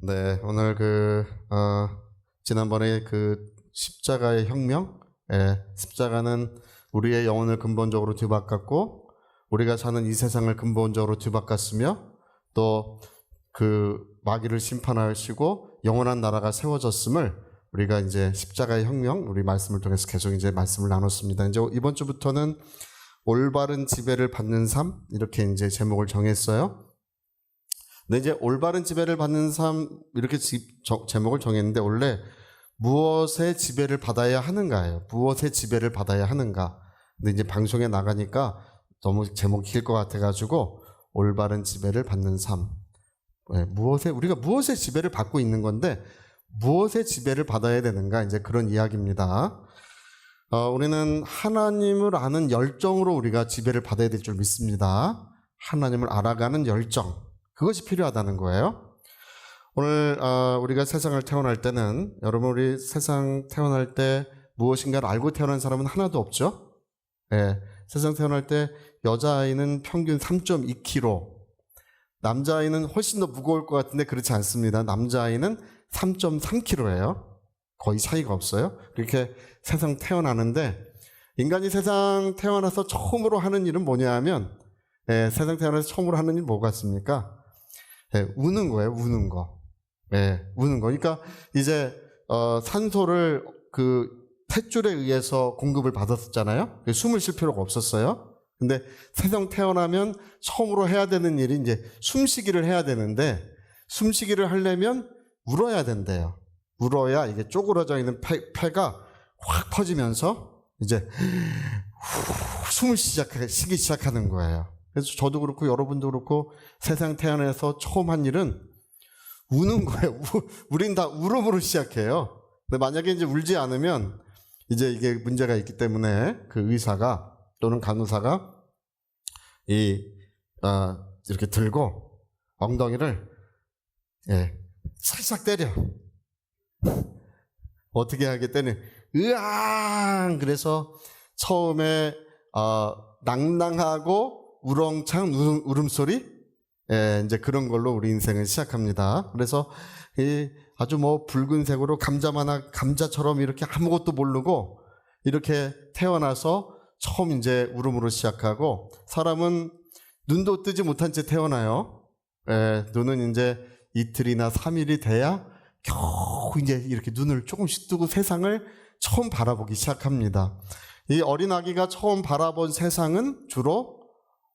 네, 오늘 지난번에 십자가의 혁명, 십자가는 우리의 영혼을 근본적으로 뒤바꿨고, 우리가 사는 이 세상을 근본적으로 뒤바꿨으며, 또 마귀를 심판하시고 영원한 나라가 세워졌음을 우리가 이제 십자가의 혁명, 우리 말씀을 통해서 계속 이제 말씀을 나눴습니다. 이제 이번 주부터는 올바른 지배를 받는 삶, 이렇게 이제 제목을 정했어요. 근데 이제 올바른 지배를 받는 삶 이렇게 제목을 정했는데 원래 무엇의 지배를 받아야 하는가예요. 무엇의 지배를 받아야 하는가. 근데 이제 방송에 나가니까 너무 제목이 길 것 같아가지고 올바른 지배를 받는 삶. 우리가 무엇의 지배를 받고 있는 건데 무엇의 지배를 받아야 되는가, 이제 그런 이야기입니다. 우리는 하나님을 아는 열정으로 우리가 지배를 받아야 될 줄 믿습니다. 하나님을 알아가는 열정. 그것이 필요하다는 거예요. 오늘 우리가 세상을 태어날 때는, 여러분, 우리 세상 태어날 때 무엇인가를 알고 태어난 사람은 하나도 없죠. 세상 태어날 때 여자아이는 평균 3.2kg, 남자아이는 훨씬 더 무거울 것 같은데 그렇지 않습니다. 남자아이는 3.3kg예요. 거의 차이가 없어요. 그렇게 세상 태어나는데, 인간이 세상 태어나서 처음으로 하는 일은 뭐냐 하면, 세상 태어나서 처음으로 하는 일 뭐 같습니까? 우는 거예요. 우는 거. 우는 거. 그러니까 이제 산소를 탯줄에 의해서 공급을 받았었잖아요. 숨을 쉴 필요가 없었어요. 근데 세상 태어나면 처음으로 해야 되는 일이 이제 숨쉬기를 해야 되는데, 숨쉬기를 하려면 울어야 된대요. 울어야 이게 쪼그라져 있는 폐가 확 퍼지면서 이제 숨을 쉬기 시작하는 거예요. 그래서 저도 그렇고 여러분도 그렇고 세상 태어나서 처음 한 일은 우는 거예요. 우린 다 울음으로 시작해요. 근데 만약에 이제 울지 않으면 이제 이게 문제가 있기 때문에 그 의사가 또는 간호사가 이렇게 들고 엉덩이를 살짝 때려. 어떻게 하게 때려? 으앙! 그래서 처음에 낭낭하고 우렁찬 울음소리, 이제 그런 걸로 우리 인생을 시작합니다. 그래서 아주 붉은색으로 감자처럼 이렇게 아무것도 모르고 이렇게 태어나서 처음 이제 울음으로 시작하고, 사람은 눈도 뜨지 못한 채 태어나요. 눈은 이제 이틀이나 3일이 돼야 겨우 이제 이렇게 눈을 조금씩 뜨고 세상을 처음 바라보기 시작합니다. 이 어린아기가 처음 바라본 세상은 주로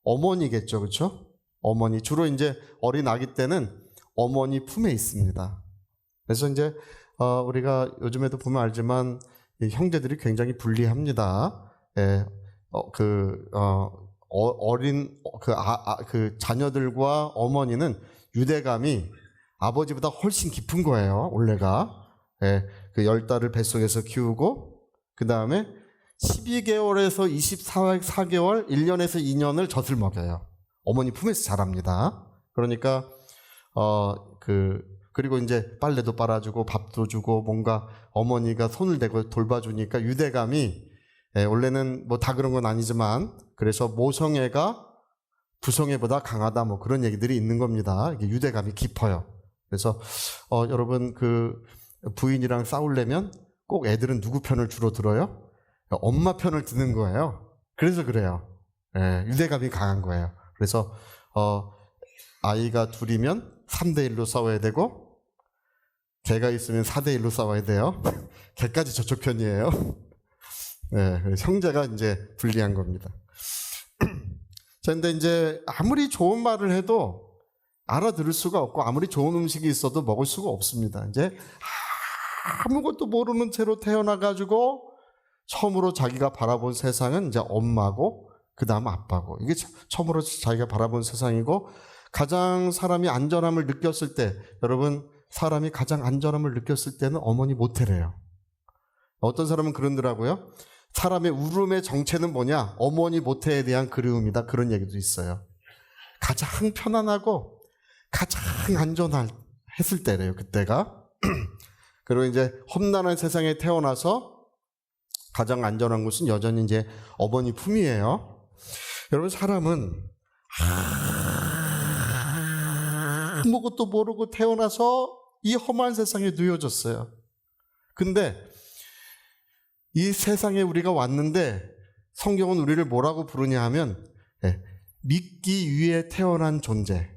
어머니겠죠, 그렇죠? 어머니, 주로 이제 어린아기 때는 어머니 품에 있습니다. 그래서 이제 우리가 요즘에도 보면 알지만 형제들이 굉장히 불리합니다. 자녀들과 어머니는 유대감이 아버지보다 훨씬 깊은 거예요, 원래가. 10달을 뱃속에서 키우고, 그 다음에 12개월에서 24개월, 1년에서 2년을 젖을 먹여요. 어머니 품에서 자랍니다. 그러니까, 그리고 이제 빨래도 빨아주고, 밥도 주고, 뭔가 어머니가 손을 대고 돌봐주니까 유대감이, 원래는 다 그런 건 아니지만, 그래서 모성애가 부성애보다 강하다, 그런 얘기들이 있는 겁니다. 이게 유대감이 깊어요. 그래서, 여러분, 부인이랑 싸우려면 꼭 애들은 누구 편을 주로 들어요? 엄마 편을 드는 거예요. 그래서 그래요. 유대감이 강한 거예요. 그래서 아이가 둘이면 3대1로 싸워야 되고, 개가 있으면 4대1로 싸워야 돼요. 개까지 저쪽 편이에요. 형제가 이제 불리한 겁니다. 자, 근데 이제 아무리 좋은 말을 해도 알아들을 수가 없고, 아무리 좋은 음식이 있어도 먹을 수가 없습니다. 이제 아무것도 모르는 채로 태어나가지고 처음으로 자기가 바라본 세상은 이제 엄마고, 그 다음 아빠고, 이게 처음으로 자기가 바라본 세상이고, 가장 사람이 안전함을 느꼈을 때, 여러분, 사람이 가장 안전함을 느꼈을 때는 어머니 모텔이에요. 어떤 사람은 그러더라고요. 사람의 울음의 정체는 뭐냐? 어머니 모텔에 대한 그리움이다. 그런 얘기도 있어요. 가장 편안하고 가장 안전했을 때래요, 그때가. 그리고 이제 험난한 세상에 태어나서 가장 안전한 곳은 여전히 이제 어머니 품이에요. 여러분, 사람은 아무것도 모르고 태어나서 이 험한 세상에 누워졌어요. 근데 이 세상에 우리가 왔는데 성경은 우리를 뭐라고 부르냐 하면 믿기 위해 태어난 존재,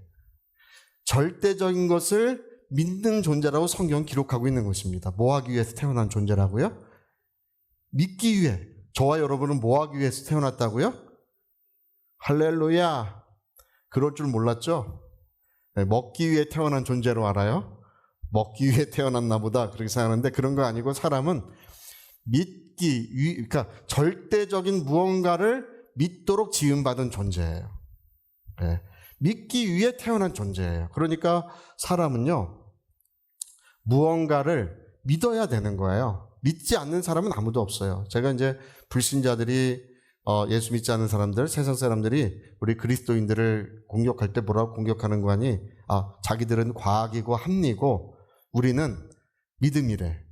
절대적인 것을 믿는 존재라고 성경은 기록하고 있는 것입니다. 뭐 하기 위해서 태어난 존재라고요? 믿기 위해. 저와 여러분은 뭐 하기 위해서 태어났다고요? 할렐루야. 그럴 줄 몰랐죠? 먹기 위해 태어난 존재로 알아요? 먹기 위해 태어났나 보다 그렇게 생각하는데 그런 거 아니고 사람은 믿기 위, 그러니까 절대적인 무언가를 믿도록 지음받은 존재예요. 믿기 위해 태어난 존재예요. 그러니까 사람은요, 무언가를 믿어야 되는 거예요. 믿지 않는 사람은 아무도 없어요. 제가 이제 불신자들이 예수 믿지 않는 사람들, 세상 사람들이 우리 그리스도인들을 공격할 때 뭐라고 공격하는 거 아니? 자기들은 과학이고 합리고 우리는 믿음이래.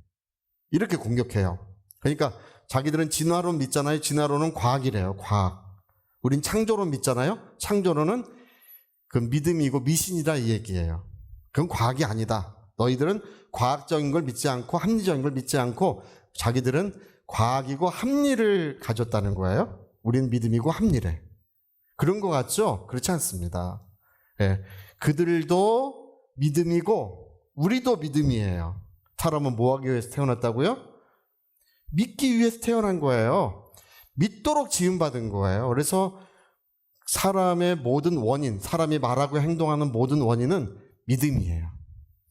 이렇게 공격해요. 그러니까 자기들은 진화론 믿잖아요. 진화론은 과학이래요. 과학. 우린 창조론 믿잖아요. 창조론은 그 믿음이고 미신이다 이 얘기예요. 그건 과학이 아니다. 너희들은 과학적인 걸 믿지 않고 합리적인 걸 믿지 않고 자기들은 과학이고 합리를 가졌다는 거예요. 우린 믿음이고 합리래. 그런 거 같죠? 그렇지 않습니다. 그들도 믿음이고 우리도 믿음이에요. 사람은 뭐 하기 위해서 태어났다고요? 믿기 위해서 태어난 거예요. 믿도록 지음받은 거예요. 그래서 사람의 모든 원인, 사람이 말하고 행동하는 모든 원인은 믿음이에요.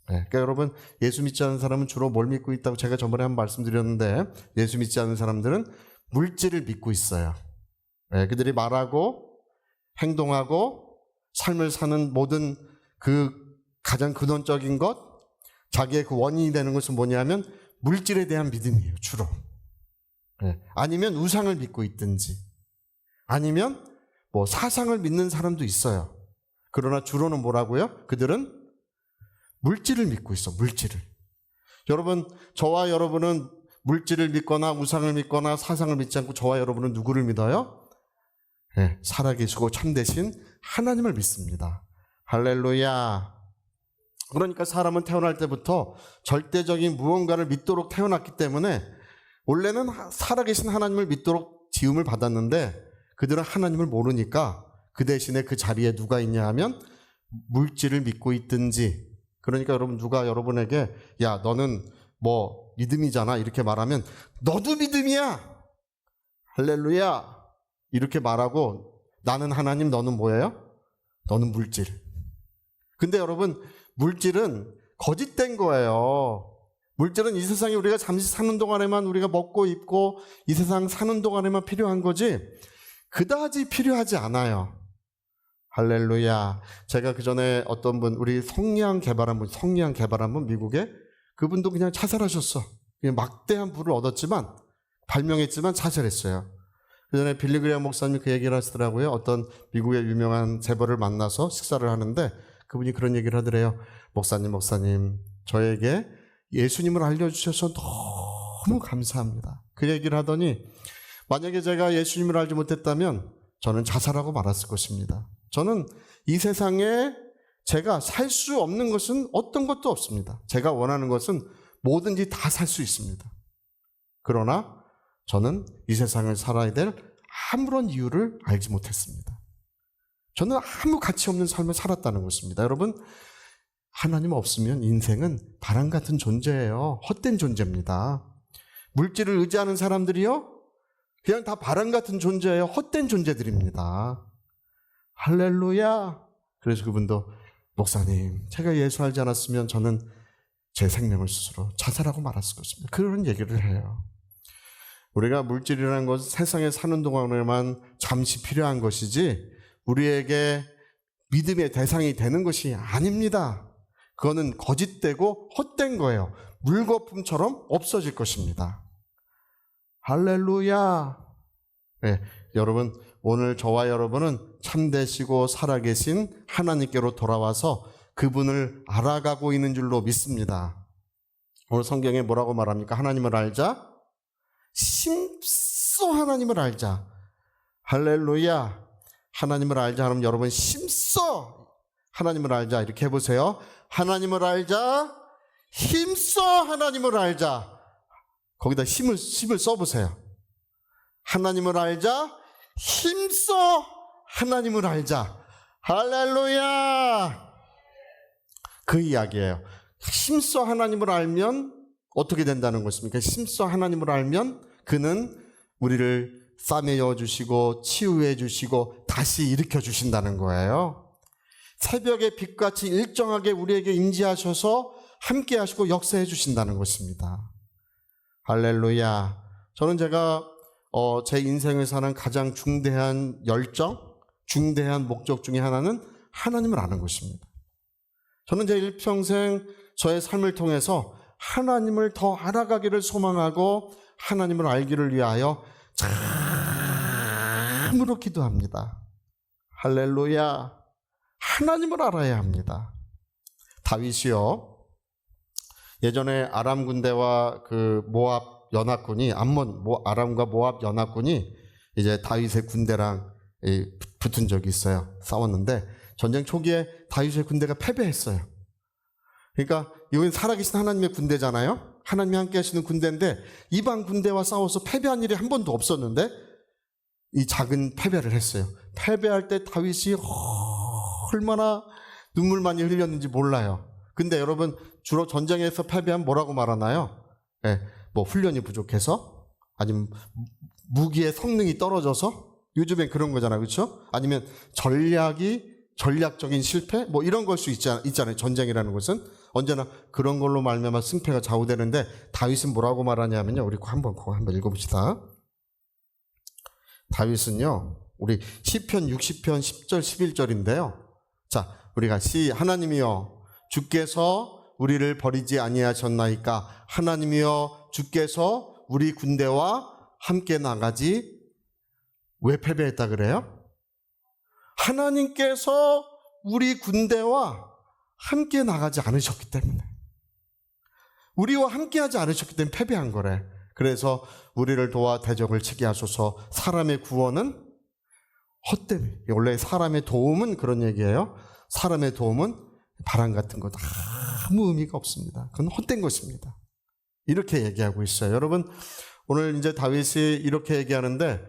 그러니까 여러분, 예수 믿지 않는 사람은 주로 뭘 믿고 있다고 제가 저번에 한번 말씀드렸는데, 예수 믿지 않는 사람들은 물질을 믿고 있어요. 그들이 말하고 행동하고 삶을 사는 모든 그 가장 근원적인 것, 자기의 그 원인이 되는 것은 뭐냐면 물질에 대한 믿음이에요. 주로. 아니면 우상을 믿고 있든지 아니면 뭐 사상을 믿는 사람도 있어요. 그러나 주로는 뭐라고요? 그들은 물질을 믿고 있어. 물질을. 여러분, 저와 여러분은 물질을 믿거나 우상을 믿거나 사상을 믿지 않고 저와 여러분은 누구를 믿어요? 살아계시고 참되신 하나님을 믿습니다. 할렐루야. 그러니까 사람은 태어날 때부터 절대적인 무언가를 믿도록 태어났기 때문에 원래는 살아계신 하나님을 믿도록 지음을 받았는데 그들은 하나님을 모르니까 그 대신에 그 자리에 누가 있냐 하면 물질을 믿고 있든지, 그러니까 여러분 누가 여러분에게 야 너는 뭐 믿음이잖아 이렇게 말하면 너도 믿음이야 할렐루야 이렇게 말하고 나는 하나님 너는 뭐예요? 너는 물질. 근데 여러분 물질은 거짓된 거예요. 물질은 이 세상에 우리가 잠시 사는 동안에만 우리가 먹고 입고 이 세상 사는 동안에만 필요한 거지 그다지 필요하지 않아요. 할렐루야. 제가 그 전에 어떤 분, 우리 성리학 개발한 분 미국에, 그분도 그냥 자살하셨어. 그냥 막대한 부를 얻었지만 발명했지만 자살했어요. 그 전에 빌리 그레이엄 목사님이 그 얘기를 하시더라고요. 어떤 미국의 유명한 재벌을 만나서 식사를 하는데 그분이 그런 얘기를 하더래요. 목사님 저에게 예수님을 알려주셔서 너무 감사합니다. 그 얘기를 하더니 만약에 제가 예수님을 알지 못했다면 저는 자살하고 말았을 것입니다. 저는 이 세상에 제가 살 수 없는 것은 어떤 것도 없습니다. 제가 원하는 것은 뭐든지 다 살 수 있습니다. 그러나 저는 이 세상을 살아야 될 아무런 이유를 알지 못했습니다. 저는 아무 가치 없는 삶을 살았다는 것입니다. 여러분, 하나님 없으면 인생은 바람 같은 존재예요. 헛된 존재입니다. 물질을 의지하는 사람들이요, 그냥 다 바람 같은 존재예요. 헛된 존재들입니다. 할렐루야. 그래서 그분도 목사님, 제가 예수 알지 않았으면 저는 제 생명을 스스로 자살하고 말았을 것입니다. 그런 얘기를 해요. 우리가 물질이라는 것은 세상에 사는 동안에만 잠시 필요한 것이지 우리에게 믿음의 대상이 되는 것이 아닙니다. 그거는 거짓되고 헛된 거예요. 물거품처럼 없어질 것입니다. 할렐루야. 네, 여러분 오늘 저와 여러분은 참되시고 살아계신 하나님께로 돌아와서 그분을 알아가고 있는 줄로 믿습니다. 오늘 성경에 뭐라고 말합니까? 하나님을 알자. 심써 하나님을 알자. 할렐루야. 하나님을 알자 하면 여러분 심써 하나님을 알자 이렇게 해보세요. 하나님을 알자. 힘써 하나님을 알자. 거기다 힘을 써보세요. 하나님을 알자, 힘써 하나님을 알자. 할렐루야. 그 이야기예요. 힘써 하나님을 알면 어떻게 된다는 것입니까? 힘써 하나님을 알면 그는 우리를 싸매어 주시고 치유해 주시고 다시 일으켜 주신다는 거예요. 새벽의 빛같이 일정하게 우리에게 임재하셔서 함께 하시고 역사해 주신다는 것입니다. 할렐루야. 저는 제가 제 인생을 사는 가장 중대한 열정, 중대한 목적 중에 하나는 하나님을 아는 것입니다. 저는 제 일평생 저의 삶을 통해서 하나님을 더 알아가기를 소망하고 하나님을 알기를 위하여 참으로 기도합니다. 할렐루야. 하나님을 알아야 합니다. 다윗이요, 예전에 아람 군대와 그 모압 연합군이 아람과 모압 연합군이 이제 다윗의 군대랑 붙은 적이 있어요. 싸웠는데 전쟁 초기에 다윗의 군대가 패배했어요. 그러니까 이건 살아계신 하나님의 군대잖아요. 하나님이 함께 하시는 군대인데 이방 군대와 싸워서 패배한 일이 한 번도 없었는데 이 작은 패배를 했어요. 패배할 때 다윗이 얼마나 눈물 많이 흘렸는지 몰라요. 근데 여러분, 주로 전쟁에서 패배하면 뭐라고 말하나요? 뭐 훈련이 부족해서, 아니면 무기의 성능이 떨어져서, 요즘엔 그런 거잖아요, 그렇죠? 아니면 전략적인 실패, 뭐 이런 걸 수 있잖아요. 전쟁이라는 것은 언제나 그런 걸로 말미암아 승패가 좌우되는데 다윗은 뭐라고 말하냐면요, 우리 한번 읽어봅시다. 다윗은요, 우리 시편 60편 10절 11절인데요. 자, 우리가 하나님이여 주께서 우리를 버리지 아니하셨나이까. 하나님이여 주께서 우리 군대와 함께 나가지 왜 패배했다 그래요? 하나님께서 우리 군대와 함께 나가지 않으셨기 때문에, 우리와 함께 하지 않으셨기 때문에 패배한 거래. 그래서 우리를 도와 대적을 치게 하소서. 사람의 구원은 헛됨이. 원래 사람의 도움은 그런 얘기예요. 사람의 도움은 바람 같은 것 아무 의미가 없습니다. 그건 헛된 것입니다. 이렇게 얘기하고 있어요. 여러분, 오늘 이제 다윗이 이렇게 얘기하는데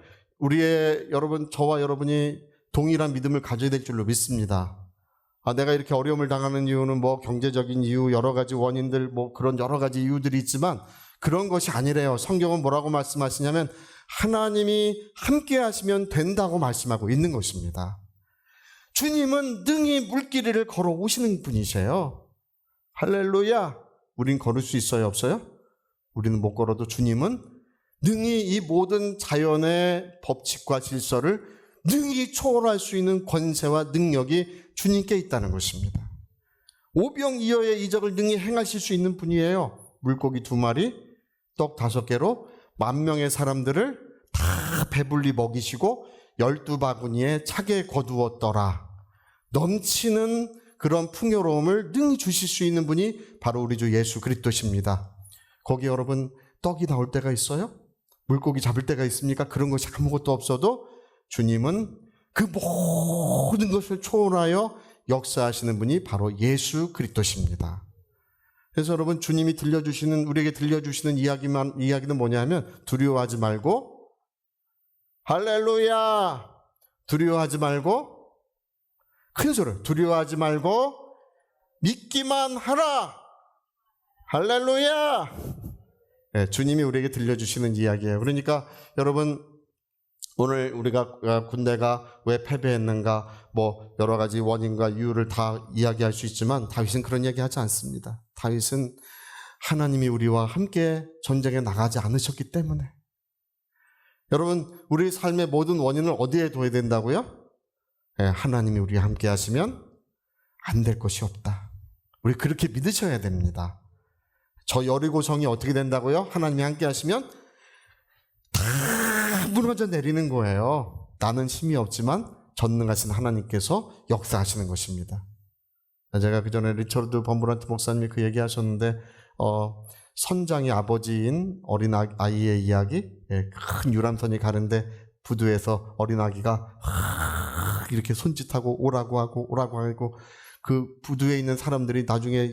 여러분, 저와 여러분이 동일한 믿음을 가져야 될 줄로 믿습니다. 내가 이렇게 어려움을 당하는 이유는 뭐 경제적인 이유, 여러 가지 원인들, 뭐 그런 여러 가지 이유들이 있지만 그런 것이 아니래요. 성경은 뭐라고 말씀하시냐면 하나님이 함께 하시면 된다고 말씀하고 있는 것입니다. 주님은 능히 물길을 걸어 오시는 분이세요. 할렐루야. 우린 걸을 수 있어요, 없어요? 우리는 못 걸어도 주님은 능히 이 모든 자연의 법칙과 질서를 능히 초월할 수 있는 권세와 능력이 주님께 있다는 것입니다. 오병이어의 이적을 능히 행하실 수 있는 분이에요. 물고기 2마리, 떡 5개로 10,000명의 사람들을 다 배불리 먹이시고 12바구니에 차게 거두었더라. 넘치는 그런 풍요로움을 능히 주실 수 있는 분이 바로 우리 주 예수 그리스도십니다. 거기 여러분, 떡이 나올 때가 있어요? 물고기 잡을 때가 있습니까? 그런 것이 아무것도 없어도 주님은 그 모든 것을 초월하여 역사하시는 분이 바로 예수 그리스도십니다. 그래서 여러분, 주님이 우리에게 들려주시는 이야기는 뭐냐 하면 두려워하지 말고, 할렐루야, 두려워하지 말고, 큰 소리로 두려워하지 말고 믿기만 하라. 할렐루야. 네, 주님이 우리에게 들려주시는 이야기예요. 그러니까 여러분, 오늘 우리가 군대가 왜 패배했는가, 뭐 여러 가지 원인과 이유를 다 이야기할 수 있지만 다윗은 그런 이야기 하지 않습니다. 다윗은 하나님이 우리와 함께 전쟁에 나가지 않으셨기 때문에. 여러분, 우리 삶의 모든 원인을 어디에 둬야 된다고요? 하나님이 우리와 함께 하시면 안 될 것이 없다. 우리 그렇게 믿으셔야 됩니다. 저 여리고성이 어떻게 된다고요? 하나님이 함께 하시면 다 무너져 내리는 거예요. 나는 힘이 없지만 전능하신 하나님께서 역사하시는 것입니다. 제가 그 전에 리처드 범브란트 목사님이 그 얘기하셨는데, 선장의 아버지인 어린 아이의 이야기, 큰 유람선이 가는데 부두에서 어린 아기가 이렇게 손짓하고 오라고 하고 그 부두에 있는 사람들이 나중에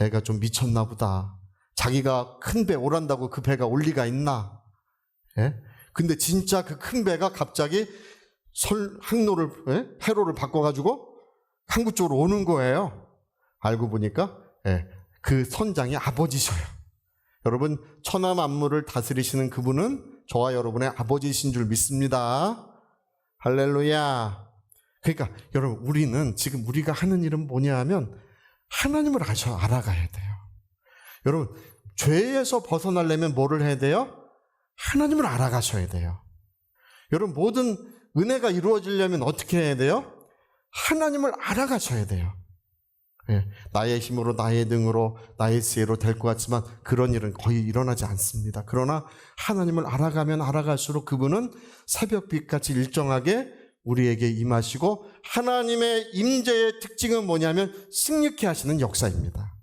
애가 좀 미쳤나 보다. 자기가 큰 배 오란다고 그 배가 올 리가 있나? 예? 근데 진짜 그 큰 배가 갑자기 항로를, 예? 회로를 바꿔가지고 항구 쪽으로 오는 거예요. 알고 보니까 예, 그 선장이 아버지셔요. 여러분, 천하 만물을 다스리시는 그분은 저와 여러분의 아버지이신 줄 믿습니다. 할렐루야. 그러니까 여러분, 우리는 지금 우리가 하는 일은 뭐냐 하면 하나님을 알아가야 돼요. 여러분, 죄에서 벗어나려면 뭐를 해야 돼요? 하나님을 알아가셔야 돼요. 여러분, 모든 은혜가 이루어지려면 어떻게 해야 돼요? 하나님을 알아가셔야 돼요. 예, 나의 힘으로, 나의 능으로, 나의 지혜로 될 것 같지만 그런 일은 거의 일어나지 않습니다. 그러나 하나님을 알아가면 알아갈수록 그분은 새벽빛같이 일정하게 우리에게 임하시고, 하나님의 임재의 특징은 뭐냐면 승리케 하시는 역사입니다.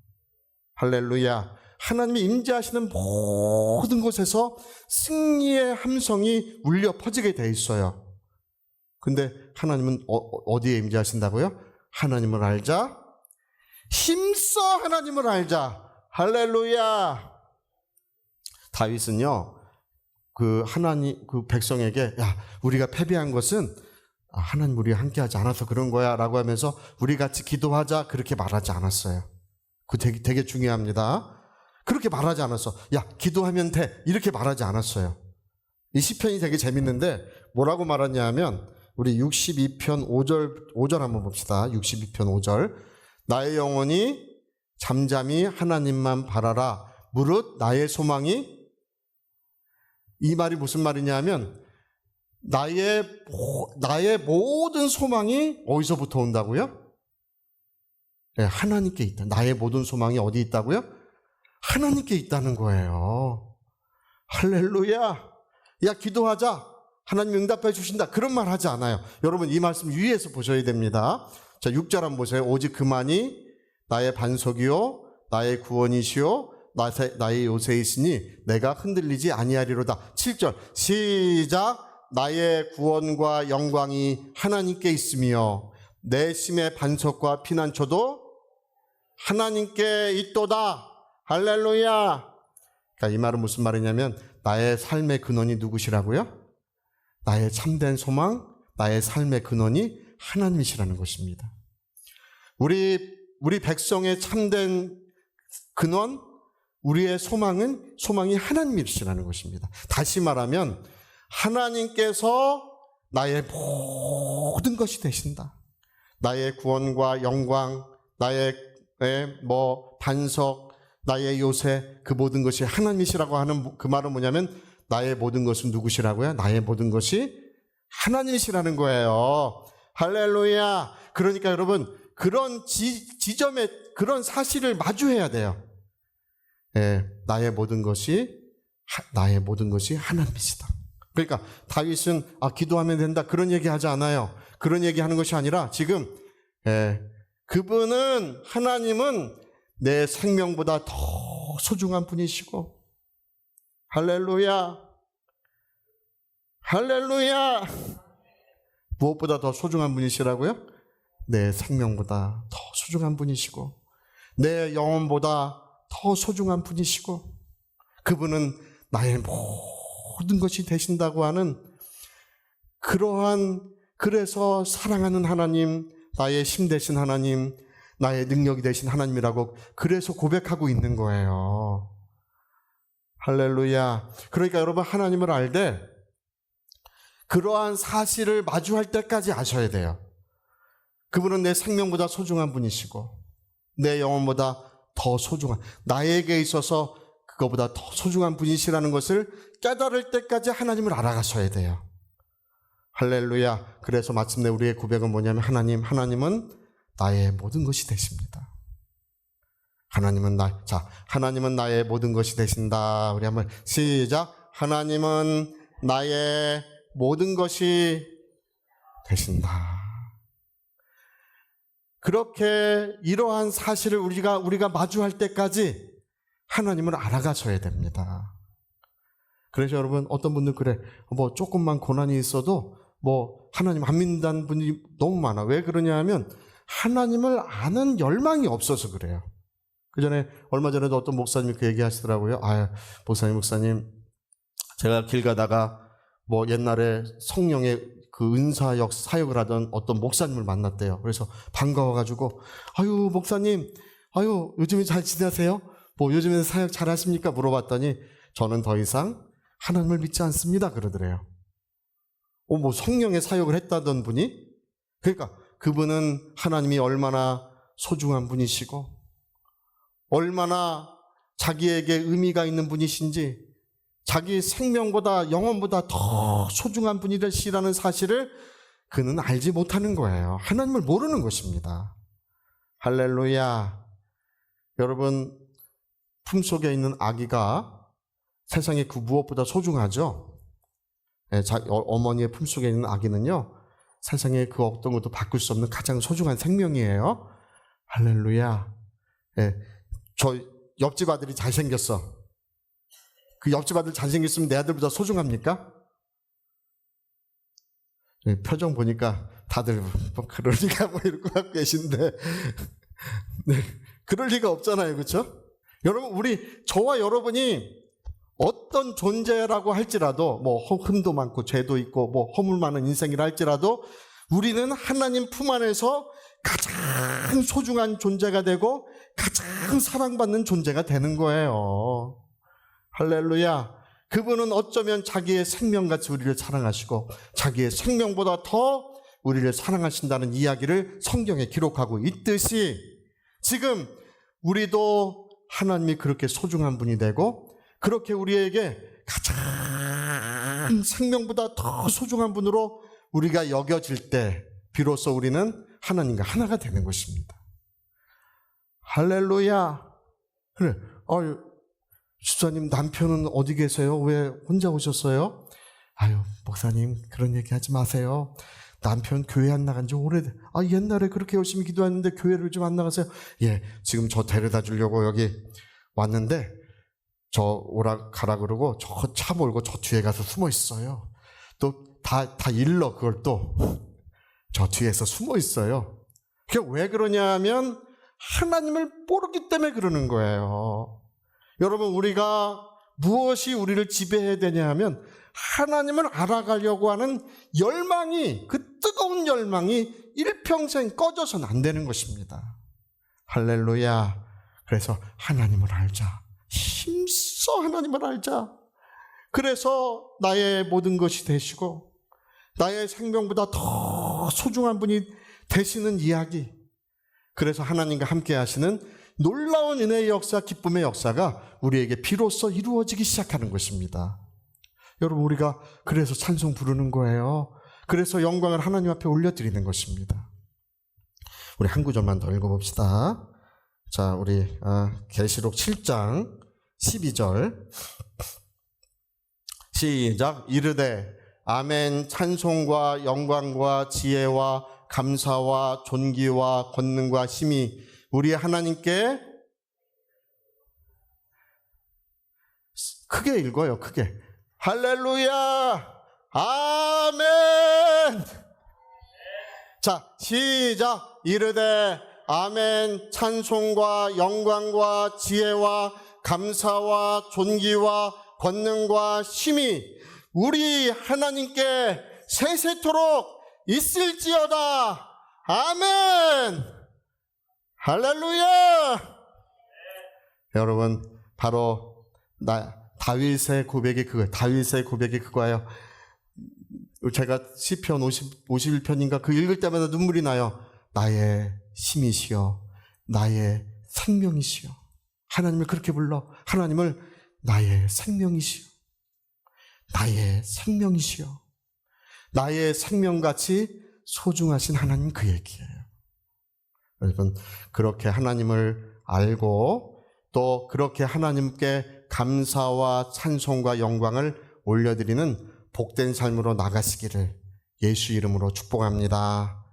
할렐루야. 하나님이 임재하시는 모든 곳에서 승리의 함성이 울려 퍼지게 돼 있어요. 근데 하나님은 어디에 임재하신다고요? 하나님을 알자. 힘써 하나님을 알자. 할렐루야. 다윗은요, 그 백성에게, 야, 우리가 패배한 것은 하나님 우리와 함께하지 않아서 그런 거야 라고 하면서 우리 같이 기도하자, 그렇게 말하지 않았어요. 그거 되게 중요합니다. 그렇게 말하지 않았어. 야, 기도하면 돼, 이렇게 말하지 않았어요. 이 시편이 되게 재밌는데 뭐라고 말하냐 하면, 우리 62편 5절 한번 봅시다. 62편 5절. 나의 영혼이 잠잠히 하나님만 바라라. 무릇 나의 소망이, 이 말이 무슨 말이냐 하면 나의 모든 소망이 어디서부터 온다고요? 네, 하나님께 있다. 나의 모든 소망이 어디 있다고요? 하나님께 있다는 거예요. 할렐루야. 야, 기도하자. 하나님 응답해 주신다. 그런 말 하지 않아요. 여러분, 이 말씀 유의해서 보셔야 됩니다. 자, 6절 한번 보세요. 오직 그만이 나의 반석이요 나의 구원이시요 나의 요새이시니 내가 흔들리지 아니하리로다. 7절 시작. 나의 구원과 영광이 하나님께 있으며 내 심의 반석과 피난처도 하나님께 있도다. 할렐루야. 그러니까 이 말은 무슨 말이냐면, 나의 삶의 근원이 누구시라고요? 나의 참된 소망, 나의 삶의 근원이 하나님이시라는 것입니다. 우리 백성의 참된 근원, 우리의 소망이 하나님이시라는 것입니다. 다시 말하면 하나님께서 나의 모든 것이 되신다. 나의 구원과 영광, 나의 반석, 나의 요새, 그 모든 것이 하나님이시라고 하는 그 말은 뭐냐면, 나의 모든 것은 누구시라고요? 나의 모든 것이 하나님이시라는 거예요. 할렐루야. 그러니까 여러분, 그런 지점에 그런 사실을 마주해야 돼요. 예, 나의 모든 것이 하나님이시다. 그러니까 다윗은 기도하면 된다, 그런 얘기 하지 않아요. 그런 얘기 하는 것이 아니라 지금 그분은, 하나님은 내 생명보다 더 소중한 분이시고, 할렐루야. 할렐루야. 무엇보다 더 소중한 분이시라고요? 내 생명보다 더 소중한 분이시고, 내 영혼보다 더 소중한 분이시고, 그분은 나의 모든 것이 되신다고 하는, 그래서 사랑하는 하나님, 나의 힘 되신 하나님, 나의 능력이 되신 하나님이라고 그래서 고백하고 있는 거예요. 할렐루야. 그러니까 여러분, 하나님을 알되 그러한 사실을 마주할 때까지 아셔야 돼요. 그분은 내 생명보다 소중한 분이시고, 내 영혼보다 더 소중한, 나에게 있어서 그거보다 더 소중한 분이시라는 것을 깨달을 때까지 하나님을 알아가셔야 돼요. 할렐루야. 그래서 마침내 우리의 고백은 뭐냐면, 하나님은 나의 모든 것이 되십니다. 하나님은 나의 모든 것이 되신다. 우리 한번 시작. 하나님은 나의 모든 것이 되신다. 그렇게 이러한 사실을 우리가 마주할 때까지 하나님을 알아가셔야 됩니다. 그래서 여러분, 어떤 분들 그래, 조금만 고난이 있어도 하나님 안 믿는다는 분이 너무 많아. 왜 그러냐 하면 하나님을 아는 열망이 없어서 그래요. 그 전에 얼마 전에도 어떤 목사님이 그 얘기 하시더라고요. 목사님, 제가 길 가다가 뭐 옛날에 성령의 그 은사역 사역을 하던 어떤 목사님을 만났대요. 그래서 반가워가지고, 목사님, 요즘에 잘 지내세요? 뭐 요즘에 사역 잘 하십니까? 물어봤더니 저는 더 이상 하나님을 믿지 않습니다. 그러더래요. 뭐 성령의 사역을 했다던 분이? 그러니까 그분은 하나님이 얼마나 소중한 분이시고 얼마나 자기에게 의미가 있는 분이신지, 자기 생명보다 영혼보다 더 소중한 분이시라는 사실을 그는 알지 못하는 거예요. 하나님을 모르는 것입니다. 할렐루야. 여러분, 품속에 있는 아기가 세상에 그 무엇보다 소중하죠. 어머니의 품속에 있는 아기는요, 세상에 그 어떤 것도 바꿀 수 없는 가장 소중한 생명이에요. 할렐루야. 저 옆집 아들이 잘생겼어. 그 옆집 아들 잘생겼으면 내 아들보다 소중합니까? 표정 보니까 다들 뭐 그럴 리가 뭐 이러고 갖고 계신데 네, 그럴 리가 없잖아요. 그렇죠? 여러분, 저와 여러분이 어떤 존재라고 할지라도, 뭐 흠도 많고 죄도 있고 뭐 허물 많은 인생이라 할지라도 우리는 하나님 품 안에서 가장 소중한 존재가 되고 가장 사랑받는 존재가 되는 거예요. 할렐루야. 그분은 어쩌면 자기의 생명같이 우리를 사랑하시고 자기의 생명보다 더 우리를 사랑하신다는 이야기를 성경에 기록하고 있듯이, 지금 우리도 하나님이 그렇게 소중한 분이 되고 그렇게 우리에게 가장 생명보다 더 소중한 분으로 우리가 여겨질 때 비로소 우리는 하나님과 하나가 되는 것입니다. 할렐루야. 그래, 집사님 남편은 어디 계세요? 왜 혼자 오셨어요? 목사님 그런 얘기 하지 마세요. 남편 교회 안 나간 지 오래돼. 옛날에 그렇게 열심히 기도했는데 교회를 좀 안 나가세요? 지금 저 데려다 주려고 여기 왔는데 저 가라 그러고 저 차 몰고 저 뒤에 가서 숨어 있어요. 또 다 일러 그걸 또 저 뒤에서 숨어 있어요. 그게 왜 그러냐 하면 하나님을 모르기 때문에 그러는 거예요. 여러분, 우리가 무엇이 우리를 지배해야 되냐 하면 하나님을 알아가려고 하는 열망이, 그 뜨거운 열망이 일평생 꺼져서는 안 되는 것입니다. 할렐루야. 그래서 하나님을 알자. 힘써 하나님을 알자. 그래서 나의 모든 것이 되시고 나의 생명보다 더 소중한 분이 되시는 이야기, 그래서 하나님과 함께 하시는 놀라운 은혜의 역사, 기쁨의 역사가 우리에게 비로소 이루어지기 시작하는 것입니다. 여러분, 우리가 그래서 찬송 부르는 거예요. 그래서 영광을 하나님 앞에 올려드리는 것입니다. 우리 한 구절만 더 읽어봅시다. 자, 우리 계시록 7장 12절 시작. 이르되 아멘. 찬송과 영광과 지혜와 감사와 존귀와 권능과 힘이 우리 하나님께, 크게 읽어요. 크게. 할렐루야. 아멘. 자, 시작. 이르되 아멘. 찬송과 영광과 지혜와 감사와 존귀와 권능과 힘이 우리 하나님께 세세토록 있을지어다. 아멘. 할렐루야. 여러분, 바로 다윗의 고백이 그거예요. 제가 시편 51편인가 그 읽을 때마다 눈물이 나요. 나의 힘이시여, 나의 생명이시여. 하나님을 그렇게 불러. 하나님을 나의 생명이시여, 나의 생명이시여. 나의 생명같이 소중하신 하나님, 그 얘기예요. 여러분, 그렇게 하나님을 알고 또 그렇게 하나님께 감사와 찬송과 영광을 올려드리는 복된 삶으로 나가시기를 예수 이름으로 축복합니다.